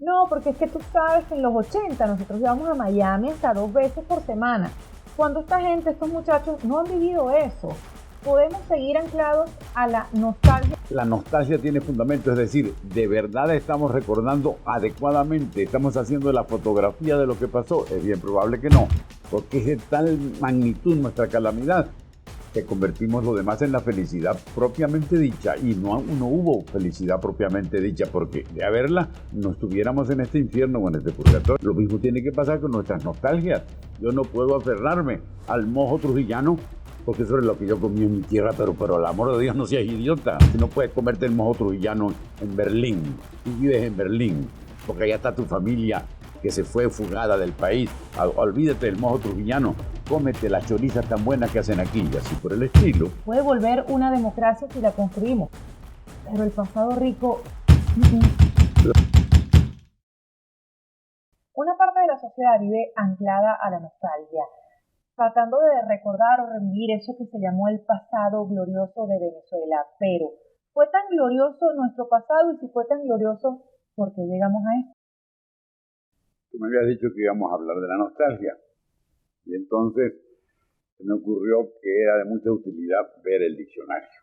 No, porque es que tú sabes que en los 80 nosotros íbamos a Miami hasta 2 veces por semana. Cuando esta gente, estos muchachos no han vivido eso, podemos seguir anclados a la nostalgia. La nostalgia tiene fundamento, es decir, de verdad estamos recordando adecuadamente, estamos haciendo la fotografía de lo que pasó. Es bien probable que no, porque es de tal magnitud nuestra calamidad que convertimos lo demás en la felicidad propiamente dicha, y no hubo felicidad propiamente dicha, porque de haberla no estuviéramos en este infierno o en este purgatorio. Lo mismo tiene que pasar con nuestras nostalgias. Yo no puedo aferrarme al mojo trujillano porque eso es lo que yo comí en mi tierra, pero al amor de Dios no seas idiota. Si no puedes comerte el mojo trujillano en Berlín y vives en Berlín, porque allá está tu familia que se fue fugada del país, olvídate del mojo trujillano, cómete las chorizas tan buenas que hacen aquí, y así por el estilo. Puede volver una democracia si la construimos, pero el pasado rico... Una parte de la sociedad vive anclada a la nostalgia, tratando de recordar o revivir eso que se llamó el pasado glorioso de Venezuela. Pero, ¿fue tan glorioso nuestro pasado? Y si fue tan glorioso, ¿por qué llegamos a esto? Tú me habías dicho que íbamos a hablar de la nostalgia, y entonces se me ocurrió que era de mucha utilidad ver el diccionario.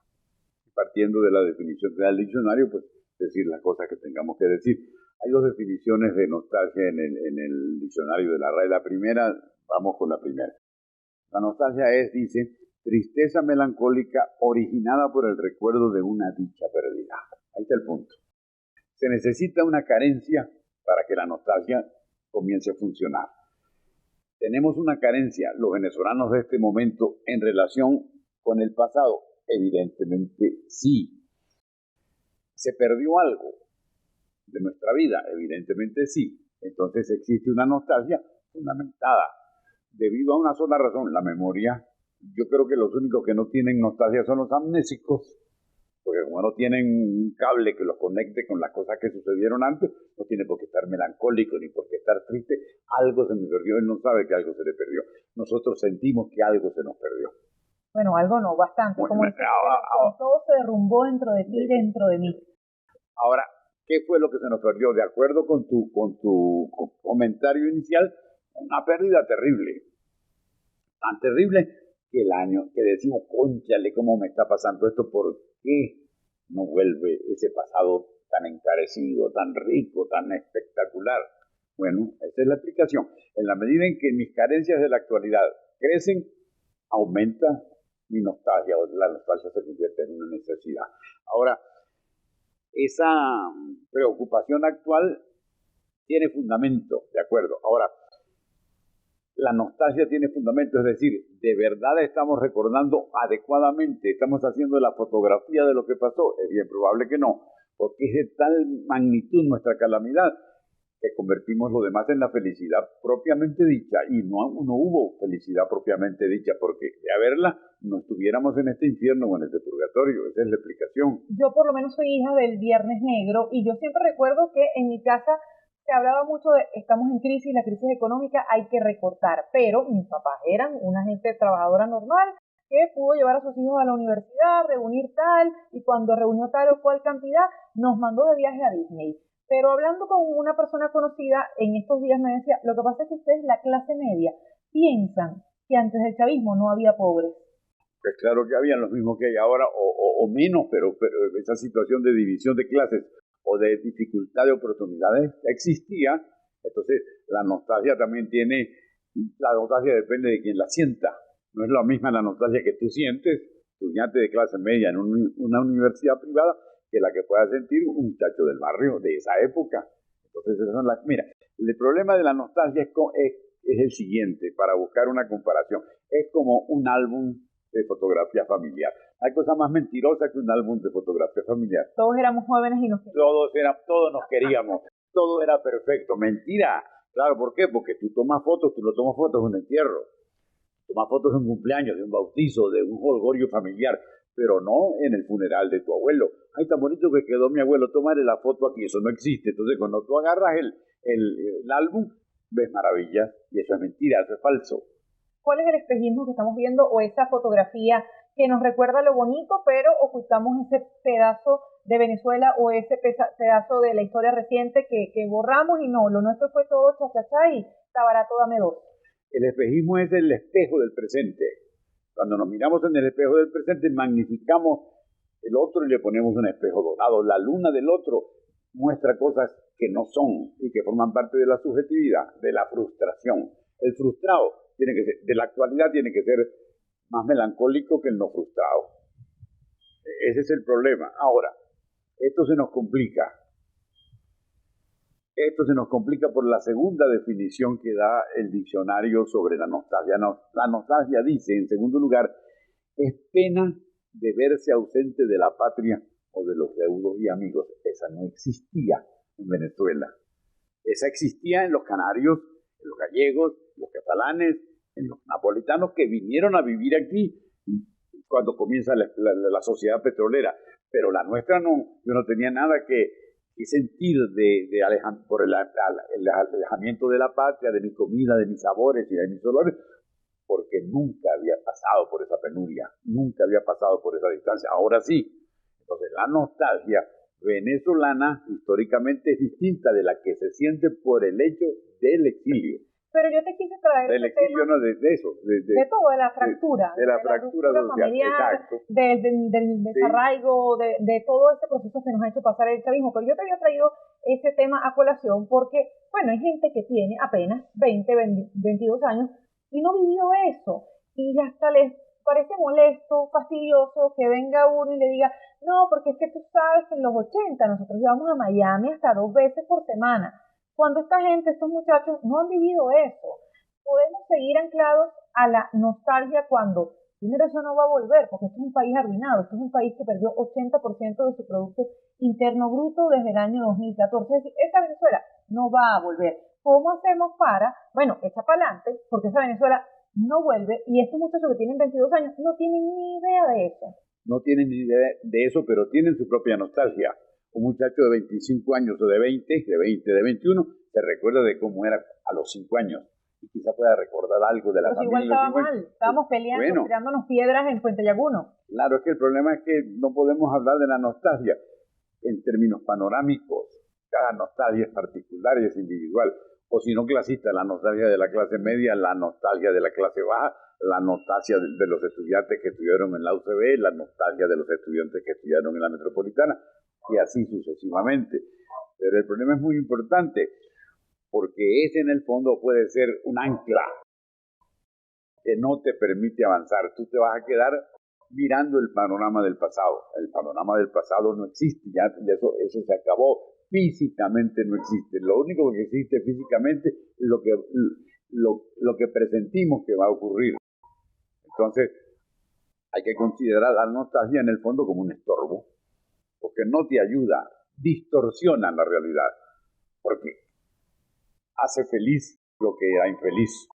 Partiendo de la definición que da el diccionario, pues decir las cosas que tengamos que decir. Hay dos definiciones de nostalgia en el diccionario de la RAE. La primera, vamos con la primera. La nostalgia dice, tristeza melancólica originada por el recuerdo de una dicha perdida. Ahí está el punto. Se necesita una carencia para que la nostalgia comience a funcionar. Tenemos una carencia, los venezolanos de este momento, en relación con el pasado. Evidentemente sí. ¿Se perdió algo de nuestra vida? Evidentemente sí. Entonces existe una nostalgia fundamentada, debido a una sola razón, la memoria. Yo creo que los únicos que no tienen nostalgia son los amnésicos, porque como no tienen un cable que los conecte con las cosas que sucedieron antes, no tiene por qué estar melancólico ni por qué estar triste. Algo se me perdió, él no sabe que algo se le perdió. Nosotros sentimos que algo se nos perdió. Bueno, algo no, bastante. Bueno, como todo se derrumbó dentro de ti, dentro de mí. Ahora, ¿qué fue lo que se nos perdió? De acuerdo con tu comentario inicial, una pérdida terrible. Tan terrible que el año que decimos, cónchale, ¿cómo me está pasando esto? ¿Por qué no vuelve ese pasado tan encarecido, tan rico, tan espectacular? Bueno, esa es la explicación. En la medida en que mis carencias de la actualidad crecen, aumenta mi nostalgia, o la nostalgia se convierte en una necesidad. Ahora, esa preocupación actual tiene fundamento, ¿de acuerdo? Ahora, la nostalgia tiene fundamento, es decir, de verdad estamos recordando adecuadamente, estamos haciendo la fotografía de lo que pasó. Es bien probable que no, porque es de tal magnitud nuestra calamidad que convertimos lo demás en la felicidad propiamente dicha, y no hubo felicidad propiamente dicha, porque de haberla no estuviéramos en este infierno o en este purgatorio. Esa es la explicación. Yo por lo menos soy hija del Viernes Negro, y yo siempre recuerdo que en mi casa se hablaba mucho de estamos en crisis, la crisis económica, hay que recortar, pero mis papás eran una gente trabajadora normal que pudo llevar a sus hijos a la universidad, reunir tal, y cuando reunió tal o cual cantidad, nos mandó de viaje a Disney. Pero hablando con una persona conocida en estos días me decía, lo que pasa es que ustedes, la clase media, piensan que antes del chavismo no había pobres. Pues claro que habían los mismos que hay ahora, o menos, pero esa situación de división de clases o de dificultad de oportunidades existía. Entonces la nostalgia también la nostalgia depende de quien la sienta. No es la misma la nostalgia que tú sientes, estudiante de clase media en una universidad privada, que la que pueda sentir un muchacho del barrio de esa época. Entonces esas son las... Mira, el problema de la nostalgia es el siguiente, para buscar una comparación. Es como un álbum de fotografía familiar. Hay cosa más mentirosa que un álbum de fotografía familiar. Todos éramos jóvenes y nos queríamos. Todos nos queríamos. Todo era perfecto. Mentira. Claro, ¿por qué? Porque tú no tomas fotos de un entierro. Tomas fotos de un cumpleaños, de un bautizo, de un jolgorio familiar, pero no en el funeral de tu abuelo. Ay, tan bonito que quedó mi abuelo, tómale la foto aquí. Eso no existe. Entonces, cuando tú agarras el álbum, ves maravillas, y eso es mentira, eso es falso. ¿Cuál es el espejismo que estamos viendo, o esa fotografía que nos recuerda lo bonito, pero ocultamos ese pedazo de Venezuela o ese pedazo de la historia reciente que borramos y no, lo nuestro fue todo cha-cha-cha y está barato, dame dos. El espejismo es el espejo del presente. Cuando nos miramos en el espejo del presente, magnificamos el otro y le ponemos un espejo dorado. La luna del otro muestra cosas que no son y que forman parte de la subjetividad, de la frustración. El frustrado tiene que ser, de la actualidad tiene que ser más melancólico que el no frustrado. Ese es el problema. Ahora, esto se nos complica. Esto se nos complica por la segunda definición que da el diccionario sobre la nostalgia. La nostalgia dice, en segundo lugar, es pena de verse ausente de la patria o de los deudos y amigos. Esa no existía en Venezuela. Esa existía en los canarios, en los gallegos, en los catalanes, en los napolitanos que vinieron a vivir aquí cuando comienza la sociedad petrolera. Pero la nuestra no, yo no tenía nada que sentir por el alejamiento de la patria, de mi comida, de mis sabores y de mis olores, porque nunca había pasado por esa penuria, nunca había pasado por esa distancia. Ahora sí. Entonces la nostalgia venezolana históricamente es distinta de la que se siente por el hecho del exilio. Pero yo te quise traer del exilio, no, de eso. De todo, de la fractura. De la fractura social, familiar, exacto. Del desarraigo, de todo ese proceso que nos ha hecho pasar el chavismo. Pero yo te había traído ese tema a colación porque, bueno, hay gente que tiene apenas 20, 22 años y no vivió eso. Y hasta les parece molesto, fastidioso que venga uno y le diga, no, porque es que tú sabes que en los 80 nosotros íbamos a Miami hasta 2 veces por semana. Cuando esta gente, estos muchachos, no han vivido eso. Podemos seguir anclados a la nostalgia cuando, primero, eso no va a volver, porque esto es un país arruinado, esto es un país que perdió 80% de su Producto Interno Bruto desde el año 2014. Es decir, esa Venezuela no va a volver. ¿Cómo hacemos para, bueno, echa para adelante, porque esa Venezuela no vuelve, y estos muchachos que tienen 22 años no tienen ni idea de eso? No tienen ni idea de eso, pero tienen su propia nostalgia. Un muchacho de 25 años o de 20, de 21, se recuerda de cómo era a los 5 años. Y quizá pueda recordar algo de la pero familia. Igual estaba mal, estábamos peleando, bueno, tirándonos piedras en Puente Llaguno. Claro, es que el problema es que no podemos hablar de la nostalgia en términos panorámicos. Cada nostalgia es particular y es individual. O si no clasista, la nostalgia de la clase media, la nostalgia de la clase baja, la nostalgia de los estudiantes que estudiaron en la UCB, la nostalgia de los estudiantes que estudiaron en la Metropolitana, y así sucesivamente. Pero el problema es muy importante, porque ese en el fondo puede ser un ancla que no te permite avanzar. Tú te vas a quedar mirando el panorama del pasado. El panorama del pasado no existe, ya eso se acabó. Físicamente no existe. Lo único que existe físicamente es lo que presentimos que va a ocurrir. Entonces, hay que considerar la nostalgia en el fondo como un estorbo, porque no te ayuda, distorsiona la realidad, porque hace feliz lo que era infeliz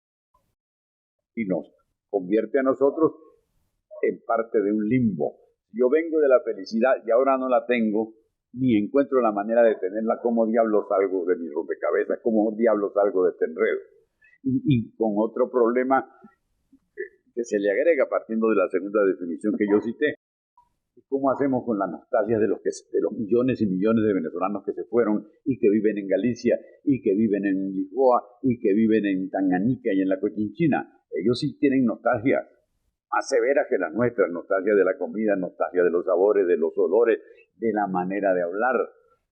y nos convierte a nosotros en parte de un limbo. Yo vengo de la felicidad y ahora no la tengo, ni encuentro la manera de tenerla. ¿Cómo diablos salgo de mi rompecabezas? ¿Cómo diablos salgo de este enredo? Y con otro problema que se le agrega partiendo de la segunda definición que yo cité. ¿Cómo hacemos con la nostalgia de los millones y millones de venezolanos que se fueron y que viven en Galicia y que viven en Lisboa y que viven en Tanganica y en la Cochinchina? Ellos sí tienen nostalgia más severas que las nuestras, nostalgia de la comida, nostalgia de los sabores, de los olores, de la manera de hablar.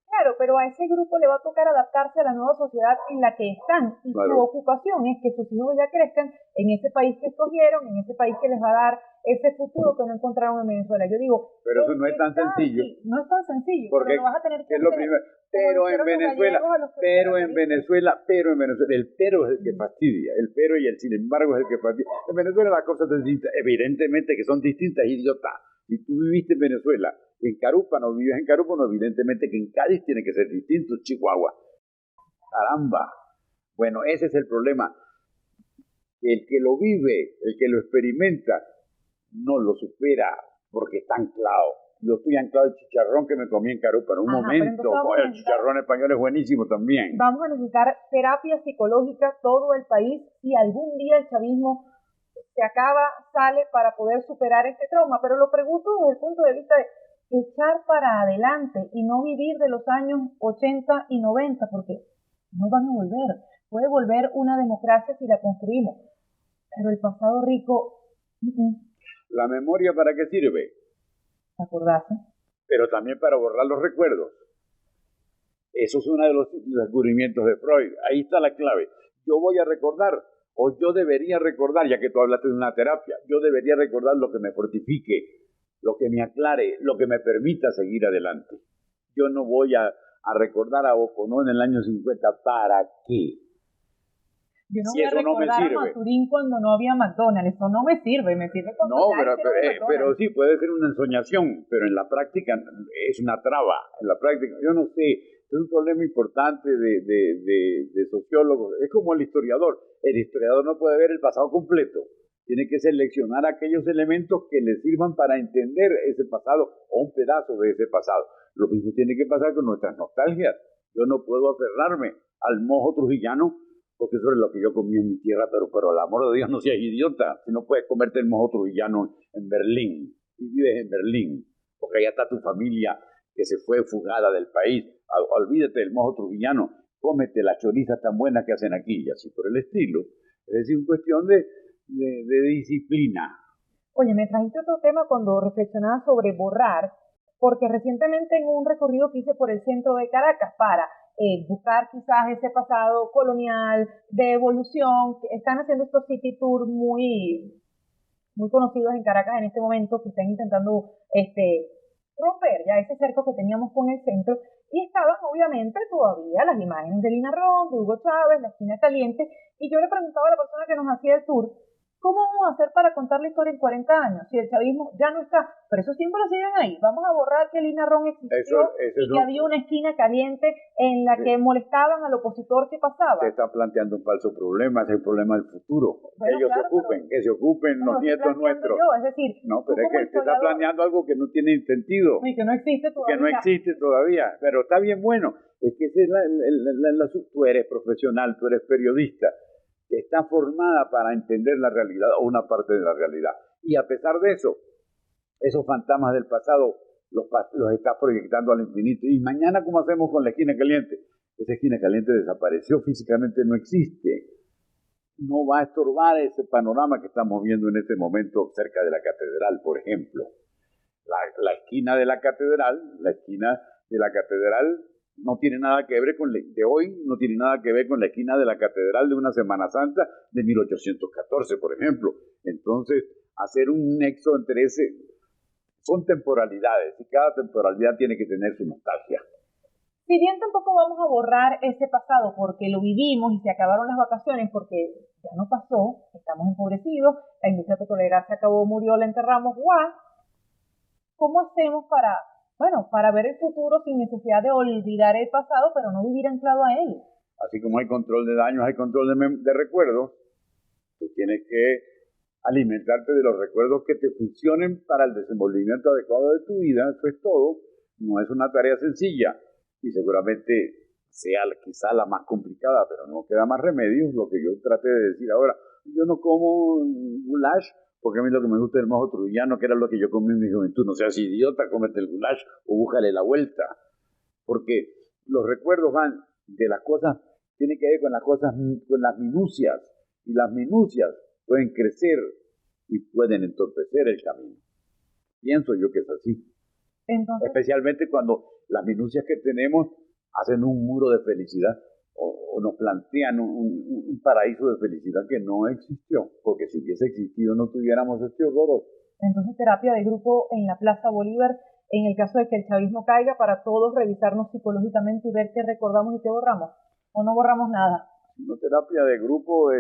Claro, pero a ese grupo le va a tocar adaptarse a la nueva sociedad en la que están, y claro, su ocupación es que sus hijos ya crezcan en ese país que escogieron, en ese país que les va a dar ese futuro que no encontraron en Venezuela. Yo digo, pero eso no es tan sencillo. Aquí. No es tan sencillo, porque pero lo vas a tener que hacer. Es lo primero. Pero en Venezuela, el pero es el que fastidia, el pero y el sin embargo es el que fastidia. En Venezuela las cosas son distintas, evidentemente que son distintas, idiota. Si tú viviste en Venezuela, en Carúpano, vives en Carúpano, evidentemente que en Cádiz tiene que ser distinto, Chihuahua. Caramba. Bueno, ese es el problema. El que lo vive, el que lo experimenta, no lo supera porque está anclado. Yo estoy anclado al chicharrón que me comí en Carúpano. Un momento, el chicharrón español es buenísimo también. Vamos a necesitar terapia psicológica todo el país si algún día el chavismo se acaba, sale para poder superar este trauma. Pero lo pregunto desde el punto de vista de echar para adelante y no vivir de los años 80 y 90, porque no van a volver. Puede volver una democracia si la construimos, pero el pasado rico, ¿La memoria para qué sirve? acordarse. Pero también para borrar los recuerdos. Eso es uno de los descubrimientos de Freud. Ahí está la clave. Yo voy a recordar, o yo debería recordar, ya que tú hablaste de una terapia, yo debería recordar lo que me fortifique, lo que me aclare, lo que me permita seguir adelante. Yo no voy a recordar a Boconó en el año 50. ¿Para qué? Yo no Si voy a eso no me recordar a sirve. Maturín cuando no había McDonald's. Eso no me sirve cuando No, ya hicieron pero McDonald's. sí, puede ser una ensoñación, pero en la práctica es una traba. En la práctica, yo no sé, es un problema importante de sociólogos. Es como el historiador. El historiador no puede ver el pasado completo. Tiene que seleccionar aquellos elementos que le sirvan para entender ese pasado o un pedazo de ese pasado. Lo mismo tiene que pasar con nuestras nostalgias. Yo no puedo aferrarme al mojo trujillano porque eso es lo que yo comí en mi tierra, pero al amor de Dios no seas idiota. Si no puedes comerte el mojo trujillano en Berlín y vives en Berlín, porque allá está tu familia que se fue fugada del país. Olvídate del mojo trujillano, cómete las chorizas tan buenas que hacen aquí y así por el estilo. Es decir, una cuestión de disciplina. Oye, me trajiste otro tema cuando reflexionaba sobre borrar, porque recientemente en un recorrido que hice por el centro de Caracas para buscar quizás ese pasado colonial de evolución, están haciendo estos city tours muy conocidos en Caracas en este momento, que están intentando romper ya ese cerco que teníamos con el centro, y estaban obviamente todavía las imágenes de Lina Ron, de Hugo Chávez, la esquina caliente, y yo le preguntaba a la persona que nos hacía el tour, ¿cómo vamos a hacer para contar la historia en 40 años? Si el chavismo ya no está, pero esos símbolos siguen ahí. Vamos a borrar que Lina Ron existió y que había una esquina caliente en la que molestaban al opositor que pasaba. Te está planteando un falso problema, es el problema del futuro. Bueno, que ellos claro, que se ocupen los nietos nuestros. Yo, es decir, no, pero es que te está planeando algo que no tiene sentido. Y que no existe todavía. Que no existe todavía, pero está bien bueno. Es que esa es tú eres profesional, tú eres periodista. Está formada para entender la realidad o una parte de la realidad. Y a pesar de eso, esos fantasmas del pasado los estás proyectando al infinito. Y mañana, ¿cómo hacemos con la esquina caliente? Esa esquina caliente desapareció, físicamente no existe. No va a estorbar ese panorama que estamos viendo en este momento cerca de la catedral, por ejemplo. La esquina de la catedral no tiene nada que ver con de hoy, no tiene nada que ver con la esquina de la catedral de una Semana Santa de 1814, por ejemplo. Entonces, hacer un nexo entre son temporalidades, y cada temporalidad tiene que tener su nostalgia. Si bien tampoco vamos a borrar ese pasado porque lo vivimos y se acabaron las vacaciones, porque ya no pasó, estamos empobrecidos, la industria petrolera se acabó, murió, la enterramos, ¡guau! ¿Cómo hacemos para ver el futuro sin necesidad de olvidar el pasado, pero no vivir anclado a él? Así como hay control de daños, hay control de recuerdos. Tú tienes que alimentarte de los recuerdos que te funcionen para el desenvolvimiento adecuado de tu vida. Eso es todo. No es una tarea sencilla y seguramente sea quizá la más complicada, pero no queda más remedio. Lo que yo traté de decir ahora, yo no como goulash porque a mí lo que me gusta es el mojo trujillano, que era lo que yo comí en mi juventud. No seas idiota, cómete el goulash o búscale la vuelta. Porque los recuerdos van de las cosas, tiene que ver con las cosas, con las minucias. Y las minucias pueden crecer y pueden entorpecer el camino. Pienso yo que es así. Entonces, especialmente cuando las minucias que tenemos hacen un muro de felicidad. O nos plantean un paraíso de felicidad que no existió, porque si hubiese existido no tuviéramos este horror. Entonces, terapia de grupo en la Plaza Bolívar, en el caso de que el chavismo caiga, para todos revisarnos psicológicamente y ver qué recordamos y qué borramos, o no borramos nada. No, terapia de grupo,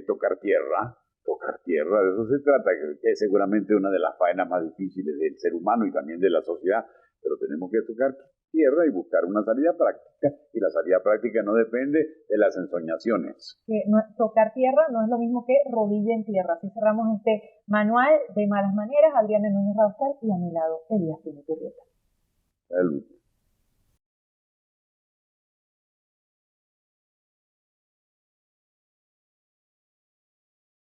tocar tierra, de eso se trata, que es seguramente una de las faenas más difíciles del ser humano y también de la sociedad, pero tenemos que tocar tierra y buscar una salida práctica, y la salida práctica no depende de las ensoñaciones. Tocar tierra no es lo mismo que rodilla en tierra. Así cerramos este manual de malas maneras. Adriana Núñez Rabascal y a mi lado Elías Pino Turrieta. Salud.